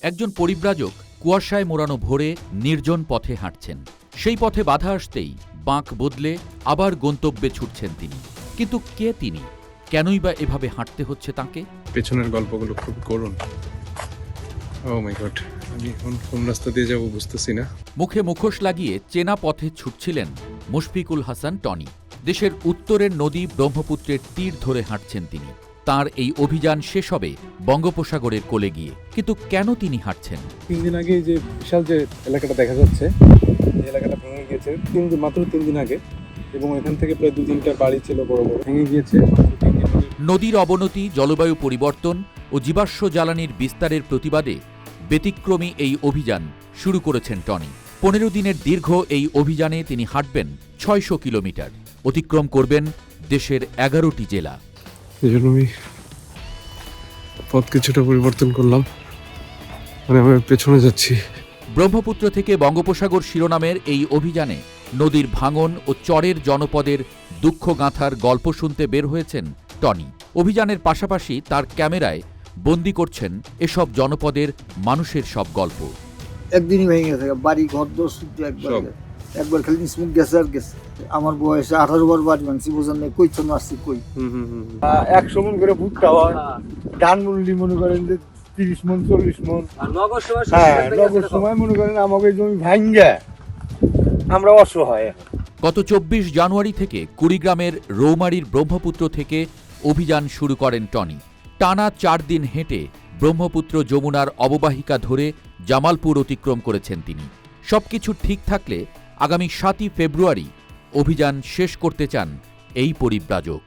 একজন পরিব্রাজক কুয়াশায় মোড়ানো ভোরে নির্জন পথে হাঁটছেন। সেই পথে বাধা আসতেই বাঁক বদলে আবার গন্তব্যে ছুটছেন তিনি। কিন্তু কে তিনি? কেনই বা এভাবে হাঁটতে হচ্ছে তাঁকে? পেছনের গল্পগুলো খুব করুণ। ও মাই গড, আমি এখন কোন রাস্তা দিয়ে যাব বুঝতেছি না। মুখে মুখোশ লাগিয়ে চেনা পথে ছুটছিলেন মুশফিকুল হাসান টনি। দেশের উত্তরের নদী ব্রহ্মপুত্রের তীর ধরে হাঁটছেন তিনি। তার এই অভিযান শেষ হবে বঙ্গোপসাগরের কোলে গিয়ে। কিন্তু কেন তিনি হাঁটছেন? 3 দিন আগে যে বিশাল যে এলাকাটা দেখা যাচ্ছে, এই এলাকাটা ভেঙে গিয়েছে মাত্র 3 দিন আগে, এবং এখান থেকে প্রায় 2-3টা বাড়ি ছিল বড় বড়, ভেঙে গিয়েছে। নদীর অবনতি, জলবায়ু পরিবর্তন ও জীবাশ্ম জ্বালানির বিস্তারের প্রতিবাদে ব্যতিক্রমী এই অভিযান শুরু করেছেন টনি। 15 দিনের দীর্ঘ এই অভিযানে তিনি হাঁটবেন 600 কিলোমিটার, অতিক্রম করবেন দেশের 11টি জেলা। এই জন্য আমি পথ কিছুটা পরিবর্তন করলাম, মানে আমি পেছনে যাচ্ছি। ব্রহ্মপুত্র থেকে বঙ্গোপসাগর শিরোনামের এই অভিযানে নদীর ভাঙন ও চরের জনপদের দুঃখগাঁথার গল্প শুনতে বের হয়েছেন টনি। অভিযানের পাশাপাশি তার ক্যামেরায় বন্দি করছেন এসব জনপদের মানুষের সব গল্প। একদিনই ভেঙে গেছে, বাড়ি ঘর দোষ শুদ্ধ একবার খালি স্মুক গেছে আর গেছে। আমার বয়সে 18 বার বাড়ি ভাঙছি, বোঝার নেই কই চন্দ্র আসছি কই। 100 মন করে ভুট্টা হয়, ধান মূল্য মনে করেন যে 30 মন 40 মন। নগর সময় মনে করেন আমাকে জমি ভাঙ্গা আমরা অসহায়। গত 24 জানুয়ারি থেকে কুড়িগ্রামের রৌমারীর ব্রহ্মপুত্র থেকে অভিযান শুরু করেন টনি। টানা 4 দিন হেঁটে ব্রহ্মপুত্র যমুনার অববাহিকা ধরে জামালপুর অতিক্রম করেছেন তিনি। সবকিছু ঠিক থাকলে আগামী 7ই ফেব্রুয়ারি অভিযান শেষ করতে চান এই পরিব্রাজক।